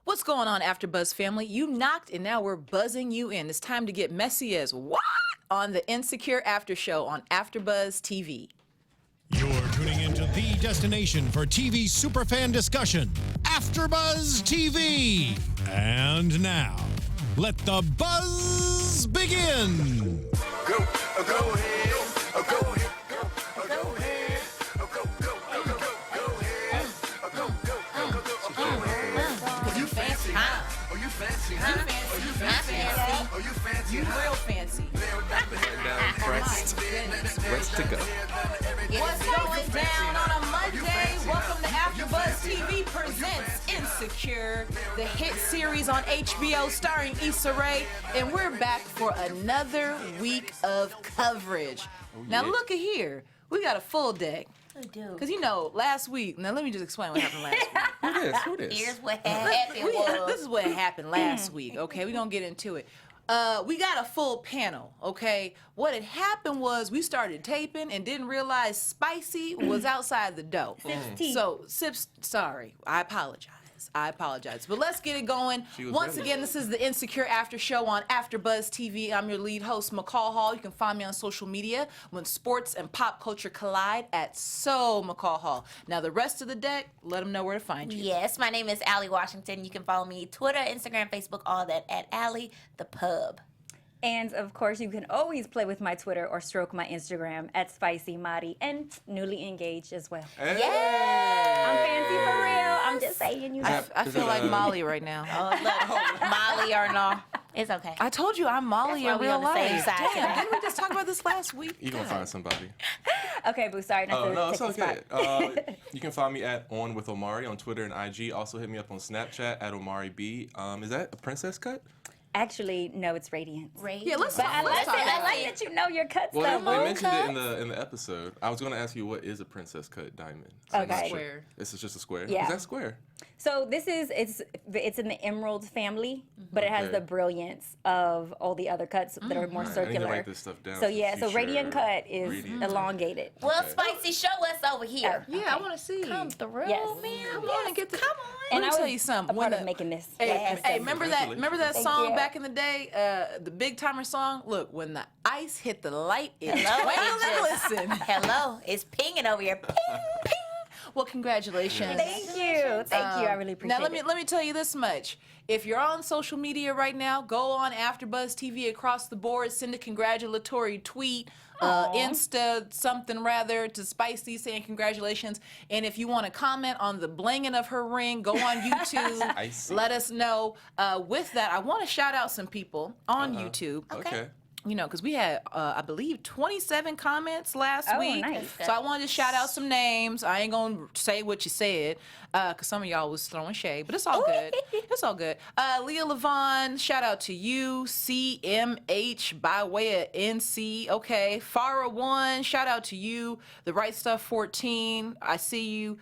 What's going on, AfterBuzz family? You knocked, and now we're buzzing you in. It's time to get messy as what on the Insecure After Show on AfterBuzz TV. You're tuning into the destination for TV superfan discussion, AfterBuzz TV. And now, let the buzz begin. Go ahead, go ahead, go ahead, go ahead, You fancy, huh? Oh, you fancy, huh? Oh, you fancy, Fancy. oh, you fancy, You real fancy. Press to go. What's going down on a Monday? Welcome to AfterBuzz TV presents Insecure, the hit series on HBO starring Issa, and we're back for another week of coverage. Now look at here, we got a full deck. Because you know, last week, now let me just explain what happened last week. Who this? Here's what happened. This is what happened last week, okay? We're going to get into it. We got a full panel, okay? What had happened was we started taping and didn't realize Spicy was outside the door. So, Sips, sorry, I apologize. But let's get it going. Once again, this is the Insecure After Show on AfterBuzz TV. I'm your lead host, McCall Hall. You can find me on social media when sports and pop culture collide at McCall Hall. Now, the rest of the deck, let them know where to find you. Yes, my name is Allie Washington. You can follow me Twitter, Instagram, Facebook, all that at Allie the Pub. And of course, you can always play with my Twitter or stroke my Instagram at Spicy Madi, and newly engaged as well. Hey. Yeah. I'm fancy for real. I'm just saying, you know. I feel like Molly right now. Oh, look, Molly or no. It's okay. I told you I'm Molly That's in why we real on the same life. side Damn, tonight. didn't we just talk about this last week? You gonna find somebody. Okay, boo, sorry not Oh to no, it's take the okay. spot. You can find me at On With Omari on Twitter and IG. Also hit me up on Snapchat at Omari B. Is that a princess cut? Actually, no, it's Radiance. Yeah, let's But talk. I like Let's talk it. I about like it. that you know your cuts, Well, though, they boo. mentioned it in the episode. I was gonna ask you what is a princess cut diamond. So I'm not Okay. sure. Square. This is just a square. Yeah. Is that square? So this is it's in the emerald family, but it has Okay. the brilliance of all the other cuts that are more Alright, I need to circular. write this stuff down So for yeah, so future radiant cut is reading. elongated. Well, Okay. Spicy, show us over here. Yeah, I want to see. Come through, Yes. man. Come on and get the. Come on. Let me I tell was you something. a part When of making this. Hey, remember that Congratulations. song you. back in the day, the Big Timer song? Look, when the ice hit the light, it Hello, twanged and it's listen. Hello, it's pinging over here. Ping, ping. Well, congratulations. Thank you. Thank you. I really appreciate Now let it. me tell you this much. If you're on social media right now, go on AfterBuzz TV across the board, send a congratulatory tweet, Insta something rather to Spicy saying congratulations. And if you want to comment on the blinging of her ring, go on YouTube. I see. Let us know. With that, I want to shout out some people on YouTube. Okay. You know, because we had, I believe, 27 comments last Oh, week. nice. So I wanted to shout out some names. I ain't going to say what you said, because some of y'all was throwing shade, but it's all good. It's all good. Leah Levon, shout out to you. CMH by way of NC. Okay. Farah 1, shout out to you. The Right Stuff 14, I see you.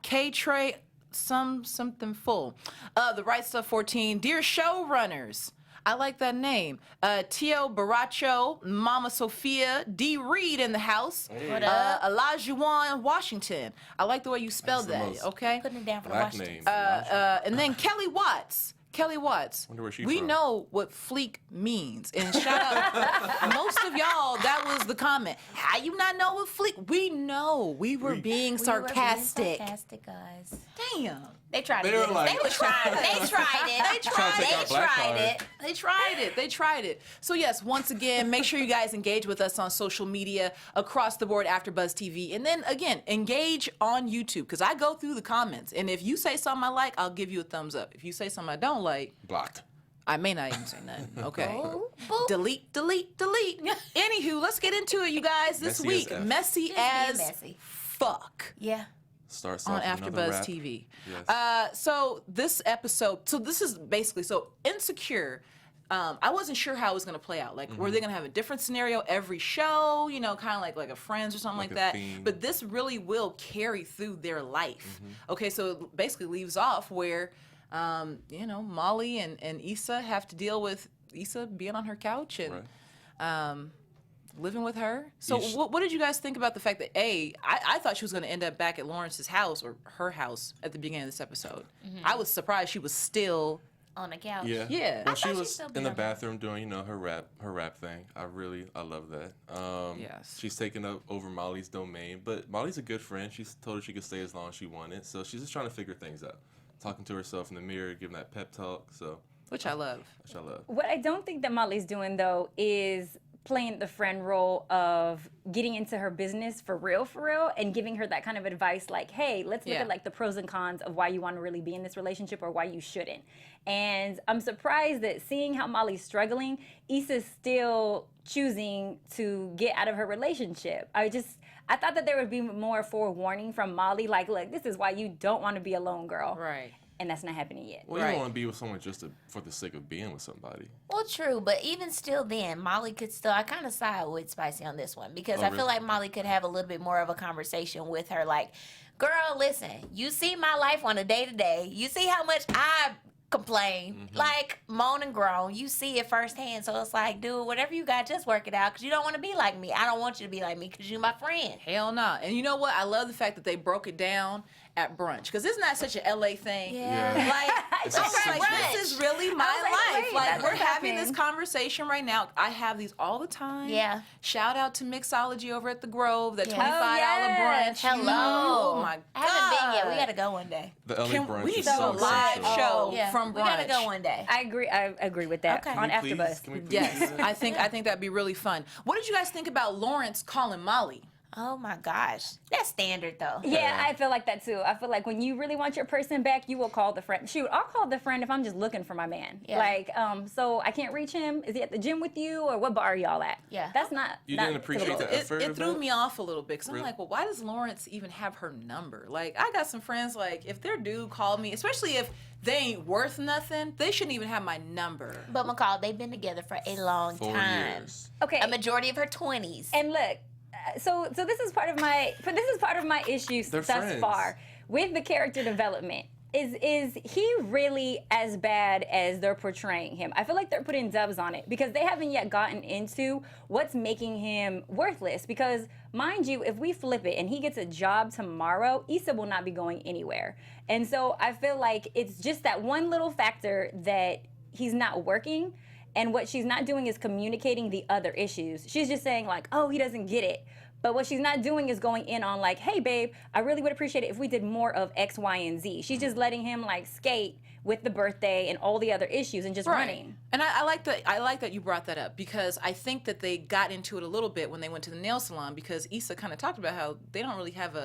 K-Trey, something full. The Right Stuff 14, dear showrunners. I like that name. Tio Baracho, Mama Sophia, D. Reed in the house. What up? Elijah Washington. I like the way you spelled That's the that, most okay? Putting it down for the Black Washington. name. And then Kelly Watts. Wonder where she We from. know what fleek means. And shout out, most of y'all, that was the comment. How you not know what fleek? We know. We were being We were being sarcastic. sarcastic, guys. Damn. They tried to They were get us. like- They were trying. They tried it. They tried to take our black card. They tried it. So yes, once again, make sure you guys engage with us on social media across the board, AfterBuzz TV, and then again, engage on YouTube because I go through the comments, and if you say something I like, I'll give you a thumbs up. If you say something I don't like, Blocked. I may not even say nothing. Okay. Boop, boop. Delete. Anywho, let's get into it, you guys. This Messy week, as F. messy Just being as messy. fuck. Yeah. Starts On off with another AfterBuzz rap. TV. Yes. So this episode, this is basically, Insecure, I wasn't sure how it was going to play out. Like, were they going to have a different scenario every show, you know, kind of like a Friends or something like Like a that? theme. But this really will carry through their life. Okay, so it basically leaves off where, you know, Molly and Issa have to deal with Issa being on her couch and, Right. living with her. So Ish. what did you guys think about the fact that I thought she was going to end up back at Lawrence's house or her house at the beginning of this episode. I was surprised she was still. On the couch. Yeah. Yeah. Well, I she thought she'd was still be in the on there. bathroom doing, her rap thing. I love that. Yes. She's taking up over Molly's domain, but Molly's a good friend. She's told her she could stay as long as she wanted, so she's just trying to figure things out. Talking to herself in the mirror, giving that pep talk. So, Which I love. which I love. What I don't think that Molly's doing though is playing the friend role of getting into her business for real, and giving her that kind of advice like, hey, let's look Yeah. at like the pros and cons of why you want to really be in this relationship or why you shouldn't. And I'm surprised that seeing how Molly's struggling, Issa's still choosing to get out of her relationship. I thought that there would be more forewarning from Molly, like, look, this is why you don't want to be alone, girl. Right. And that's not happening yet. Well, you Right. don't want to be with someone just for the sake of being with somebody. Well, true, but even still then, Molly could still, I kind of side with Spicy on this one because I feel really? like Molly could have a little bit more of a conversation with her like, girl, listen, you see my life on a day-to-day. You see how much I complain, like moan and groan. You see it firsthand. So it's like, dude, whatever you got, just work it out because you don't want to be like me. I don't want you to be like me because you're my friend. Hell no. And you know what? I love the fact that they broke it down at brunch because isn't that such an LA thing? Yeah. Like, It's I a was like, brunch. this is really my I was like, life. wait, Like, that's we're what having this happened. conversation right now. I have these all the time. Yeah. Shout out to Mixology over at the Grove, that $25 yes. brunch. Hello. Oh my God. I haven't been yet. We got to go one day. The LA brunch we need is to do so a live essential. show Yeah, from we brunch. got to go one day. I agree with that. Okay. On Can we please- AfterBuzz. Can we please Yes, do that? I think that'd be really fun. What did you guys think about Lawrence calling Molly? Oh my gosh. That's standard though. Yeah, I feel like that too. I feel like when you really want your person back, you will call the friend. Shoot, I'll call the friend if I'm just looking for my man. Yeah. Like, so I can't reach him. Is he at the gym with you, or what bar are y'all at? Yeah. That's not. You not didn't appreciate typical. the effort It of threw that? me off a little bit because I'm Really? like, well, why does Lawrence even have her number? Like, I got some friends, like, if their dude called me, especially if they ain't worth nothing, they shouldn't even have my number. But McCall, they've been together for a long 4 time. years. Okay. A majority of her 20s. And look, so this is part of my issues They're thus friends. far with the character development. Is he really as bad as they're portraying him? I feel like they're putting dubs on it because they haven't yet gotten into what's making him worthless. Because mind you, if we flip it and he gets a job tomorrow, Issa will not be going anywhere. And so I feel like it's just that one little factor that he's not working. And what she's not doing is communicating the other issues. She's just saying like, oh, he doesn't get it. But what she's not doing is going in on like, hey, babe, I really would appreciate it if we did more of X, Y, and Z. She's just letting him like skate with the birthday and all the other issues and just running. And I like that you brought that up because I think that they got into it a little bit when they went to the nail salon because Issa kind of talked about how they don't really have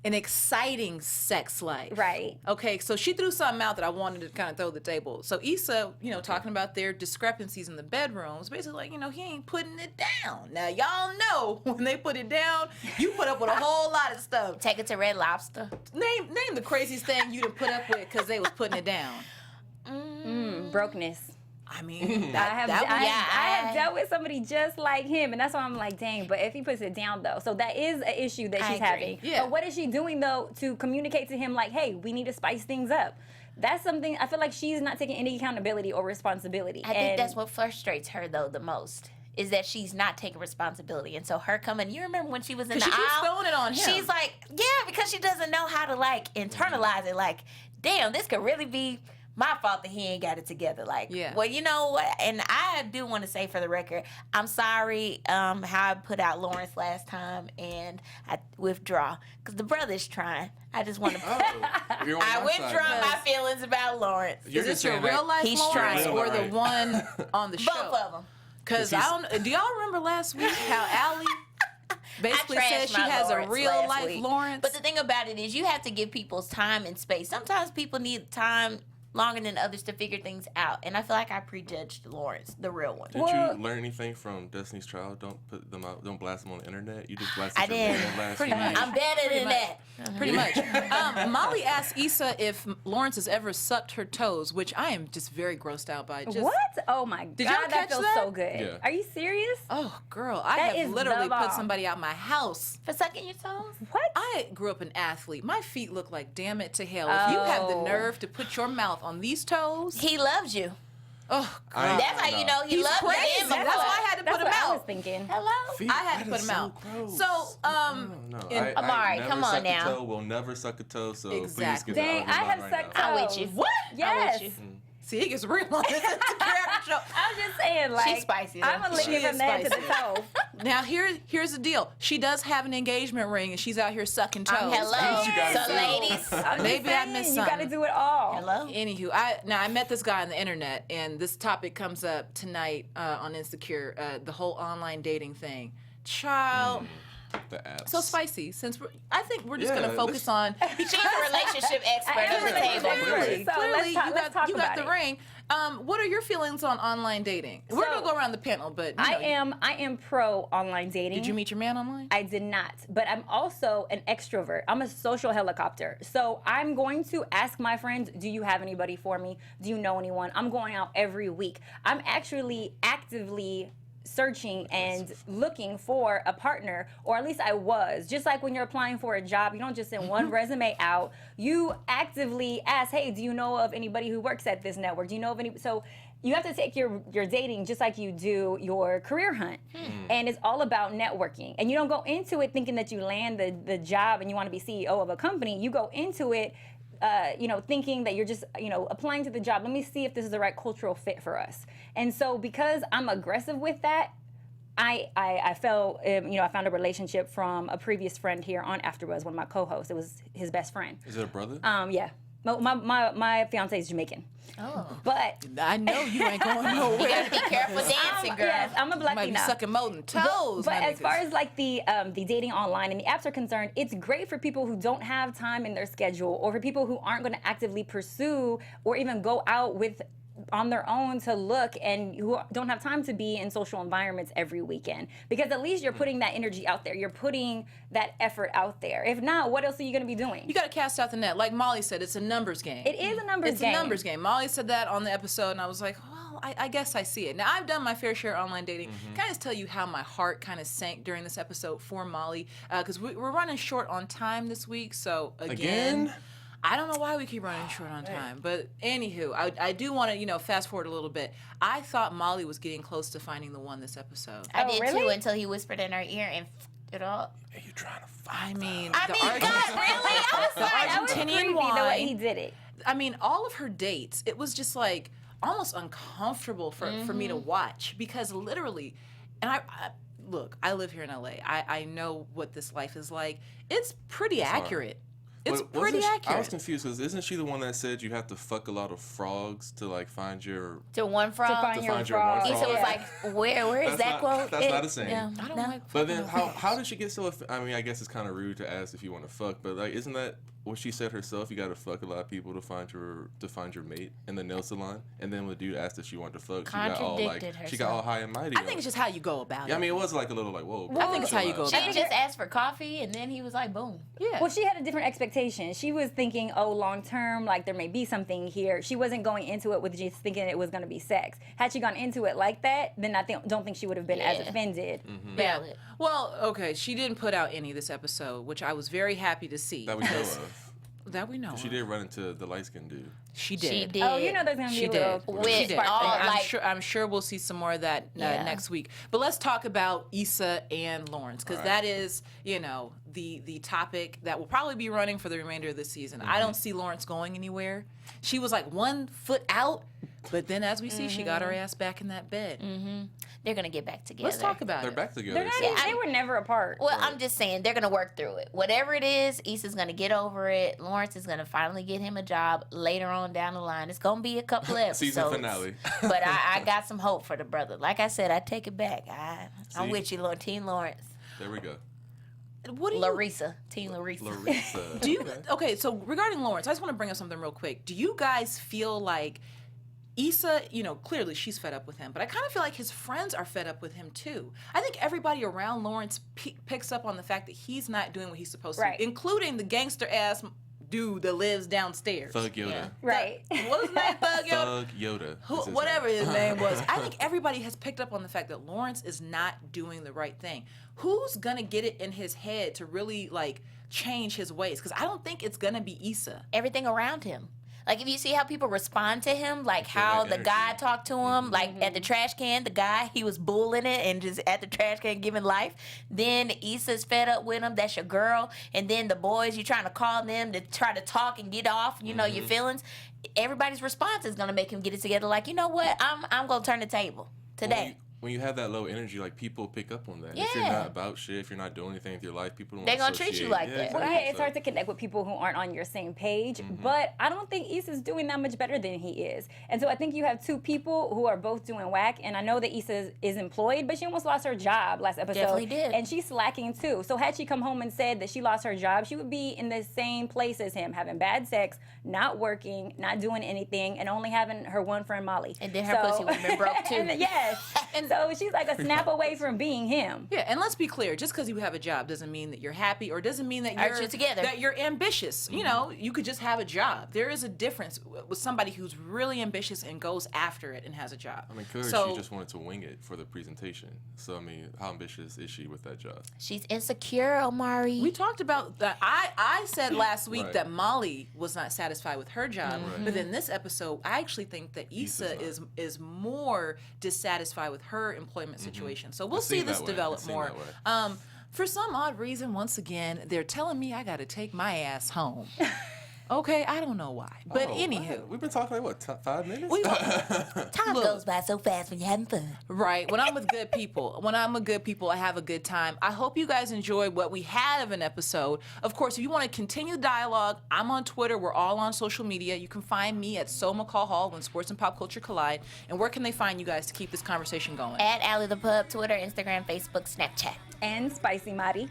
an exciting sex life. Right. Okay, so she threw something out that I wanted to kind of throw the table. So Issa, talking about their discrepancies in the bedrooms, basically like, he ain't putting it down. Now, y'all know when they put it down, you put up with a whole lot of stuff. Take it to Red Lobster. Name the craziest thing you done put up with because they was putting it down. Brokenness. I mean, I have I- dealt with somebody just like him, and that's why I'm like, dang. But if he puts it down, though, so that is an issue that I she's agree. having. Yeah. But what is she doing though to communicate to him, like, hey, we need to spice things up? That's something I feel like she's not taking any accountability or responsibility. I think that's what frustrates her though the most. Is that she's not taking responsibility, and so her coming. You remember when she was in the 'Cause she keeps aisle? throwing it on him. She's like, yeah, because she doesn't know how to like internalize it. Like, damn, this could really be my fault that he ain't got it together. Like, Yeah. well, you know what? And I do want to say for the record, I'm sorry how I put out Lawrence last time, and I withdraw because the brother's trying. I just want to. Oh, you're on I my withdraw side. my feelings about Lawrence. You're Is just this your saying real that- life He's Lawrence trying. or the Right. one on the show? Both of them. Because I don't. Do y'all remember last week how Allie basically I said trashed she my has a Lawrence real last life week. Lawrence? But the thing about it is you have to give people's time and space. Sometimes people need time longer than others to figure things out. And I feel like I prejudged Lawrence, the real one. Did Well- you learn anything from Destiny's Child? Don't put them out. Don't blast them on the internet. You just blasted I your did. man last Pretty week. much. I'm better than much. that. Pretty much. Molly asked Issa if Lawrence has ever sucked her toes, which I am just very grossed out by. Just, what? Oh my Did god, y'all that catch feels that? so good. Yeah. Are you serious? Oh, girl, I That have is literally the put bomb. somebody out my house. For sucking your toes? What? I grew up an athlete. My feet look like damn it to hell. If you have the Oh. nerve to put your mouth on these toes, He loves you. Oh, I- That's how you know he he's loved crazy. you. That's why I had to That's put what him I was out. thinking. Hello. Feet, I had to that put is him out. gross. So, No, in- Amari, never come on sucked now. A toe, will never suck a toe. So Exactly. please get Dang, out of your I mind have right sucked now. I'm with you. what? Yes. I'm with you. See, it gets real on this character show. I'm just saying, like, spicy, though. I'm gonna lick She it from is the head to the spicy. toe. Now here's the deal. She does have an engagement ring, and she's out here sucking toes. Hello. you gotta So, do. ladies. I'm just Maybe I saying, missed You gotta something. do it all. Hello. Anywho, I met this guy on the internet, and this topic comes up tonight on Insecure, the whole online dating thing. Child, The apps. so spicy. Since I think we're just Yeah, gonna focus on. She's a relationship expert I am at the a relationship table. expert. Clearly, So clearly let's talk you got about the it. ring. What are your feelings on online dating? We're gonna go around the panel, but you know, I am pro online dating. Did you meet your man online? I did not, but I'm also an extrovert. I'm a social helicopter. So I'm going to ask my friends, do you have anybody for me? Do you know anyone? I'm going out every week. I'm actually actively searching and looking for a partner, or at least I was. Just like when you're applying for a job, you don't just send one resume out. You actively ask, hey, do you know of anybody who works at this network? Do you know of any? So you have to take your dating just like you do your career hunt. And it's all about networking. And you don't go into it thinking that you land the job and you want to be CEO of a company. You go into it thinking that you're just, applying to the job. Let me see if this is the right cultural fit for us. And so because I'm aggressive with that, I fell, I found a relationship from a previous friend here on AFTERBUZZ, one of my co-hosts. It was his best friend. Is it a brother? Yeah. My fiance is Jamaican. Oh. But I know you ain't going You nowhere. gotta be careful dancing, girl. yes, I'm a Might black be now. sucking more than toes. But my as far niggas. as like the dating online and the apps are concerned, it's great for people who don't have time in their schedule, or for people who aren't going to actively pursue or even go out with on their own to look, and who don't have time to be in social environments every weekend, because at least you're putting that energy out there, you're putting that effort out there. If not, what else are you going to be doing? You got to cast out the net. Like Molly said, it's a numbers game. It is a numbers It's game. a numbers game. Molly said that on the episode, and I was like, well, I guess I see it. Now, I've done my fair share of online dating. Can I just tell you how my heart kind of sank during this episode for Molly? Because we're running short on time this week, so again? I don't know why we keep running short on time, but anywho, I do want to, fast forward a little bit. I thought Molly was getting close to finding the one this episode. I did really? too, until he whispered in her ear and f***ed it up. Are you trying to I find mean, I mean, God, really? I was like, That was Argentinian creepy the wine. way he did it. I mean, all of her dates, it was just like almost uncomfortable for me to watch, because literally, and I look, I live here in LA. I know what this life is like. It's pretty accurate. It's But pretty wasn't she- accurate. I was confused because isn't she the one that said you have to fuck a lot of frogs to like find your? To one frog. find To your find your frog. one Issa frog. was like, where is That's that not- quote? that's not the same. No, I don't no. like But then how did she get so? I mean, I guess it's kind of rude to ask if you want to fuck, but like, isn't that what she said herself? You got to fuck a lot of people to find your mate in the nail salon. And then when the dude asked if she wanted to fuck, Contradicted she got all herself. high and mighty. I think it's just how you go about Yeah, it. I mean, it was like a little like whoa. I think it's how you go She about it. just asked for coffee, and then he was like, boom. Yeah. Well, she had a different expectation. She was thinking, oh, long term, like there may be something here. She wasn't going into it with just thinking it was going to be sex. Had she gone into it like that, then don't think she would have been as Yeah. offended. Valid. Well, okay, she didn't put out any this episode, which I was very happy to see. that we know of. That we know. She of. did run into the light skinned dude. She did. She did. Oh, you know there's going to be She a little did. With She did. all, And like- I'm sure we'll see some more of that Yeah. next week. But let's talk about Issa and Lawrence, because that is, the topic that will probably be running for the remainder of the season. I don't see Lawrence going anywhere. She was like 1 foot out, but then as we see, she got her ass back in that bed. They're gonna get back together. Let's talk about They're it. back together. They're not so- even, they were never apart. Well, I'm just saying they're gonna work through it. Whatever it is, Issa's gonna get over it. Lawrence is gonna finally get him a job later on down the line. It's gonna be a couple episodes. Season finale. But I got some hope for the brother. Like I said, I take it back. I'm See? with you, Lord. Team Lawrence. There we go. What do you Larissa. Team Larissa. Larissa. Do you okay? So regarding Lawrence, I just want to bring up something real quick. Do you guys feel like Issa, clearly she's fed up with him, but I kind of feel like his friends are fed up with him too. I think everybody around Lawrence picks up on the fact that he's not doing what he's supposed Right. to, including the gangster ass dude that lives downstairs. Thug Yoda. Yeah. Right. What was his name? Thug Yoda? Thug Yoda. is his Whatever name. his name was. I think everybody has picked up on the fact that Lawrence is not doing the right thing. Who's gonna get it in his head to really change his ways? Because I don't think it's gonna be Issa. Everything around him. Like if you see how people respond to him, like how that the energy. guy talked to him, like at the trash can, the guy, he was bullying it and just at the trash can giving life. Then Issa's fed up with him, that's your girl. And then the boys, you trying to call them to try to talk and get off, you know, your feelings. Everybody's response is gonna make him get it together. Like, you know what? I'm gonna turn the table today. When you have that low energy, like people pick up on that. If you're Yeah. not about shit, if you're not doing anything with your life, people don't They wanna gonna treat you associate. like that. Exactly. Well, yeah, it's So- hard to connect with people who aren't on your same page, but I don't think Issa's doing that much better than he is. And so I think you have two people who are both doing whack, and I know that Issa is employed, but she almost lost her job last episode. Definitely did. And she's slacking too. So had she come home and said that she lost her job, she would be in the same place as him, having bad sex, not working, not doing anything, and only having her one friend Molly. And then her pussy would have been broke too. And yes. And so she's like a snap away from being him. Yeah, and let's be clear, just because you have a job doesn't mean that you're happy or doesn't mean that Aren't you together? that you're ambitious. You know, you could just have a job. There is a difference with somebody who's really ambitious and goes after it and has a job. I mean, clearly So- she just wanted to wing it for the presentation. So, I mean, how ambitious is she with that job? She's insecure, Omari. We talked about that. I said last week Right. that Molly was not satisfied with her job, Right. but then this episode, I actually think that Issa Issa's is more dissatisfied with her employment situation. So we'll It see seemed this that way. develop It seemed more. that way. For some odd reason, once again, they're telling me I got to take my ass home. Okay, I don't know why, but Oh, anywho. what? We've been talking like, what, 5 minutes? Time Look. goes by so fast when you're having fun. Right. When I'm with good people, I have a good time. I hope you guys enjoyed what we had of an episode. Of course, if you want to continue the dialogue, I'm on Twitter. We're all on social media. You can find me at McCall Hall when sports and pop culture collide. And where can they find you guys to keep this conversation going? At Alley the Pub, Twitter, Instagram, Facebook, Snapchat. And Spicy Mari.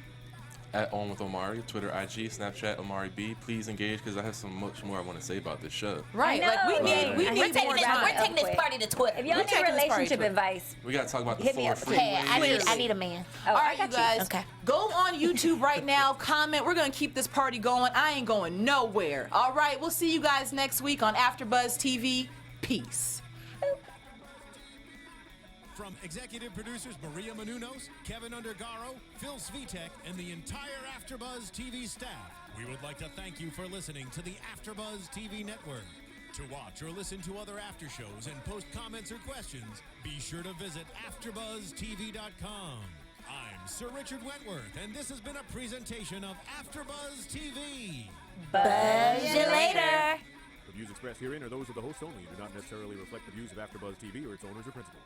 At On With Omari, Twitter, IG, Snapchat, Omari B. Please engage because I have so much more I want to say about this show. Right. I Like we know, need right. we We're need We're more taking, this, time. we're taking this party to Twitter. If y'all We're need taking this party relationship to it. advice, We got to talk about the Hit me four up. free Hey, ways. I need a man. oh, All I right, you got you. guys, Okay. go on YouTube right now, comment. We're going to keep this party going. I ain't going nowhere. All right, we'll see you guys next week on AfterBuzz TV. Peace. From executive producers Maria Menounos, Kevin Undergaro, Phil Svitek, and the entire AfterBuzz TV staff, we would like to thank you for listening to the AfterBuzz TV network. To watch or listen to other after shows and post comments or questions, be sure to visit AfterBuzzTV.com. I'm Sir Richard Wentworth, and this has been a presentation of AfterBuzz TV. Buzz you later. The views expressed herein are those of the host only and do not necessarily reflect the views of AfterBuzz TV or its owners or principals.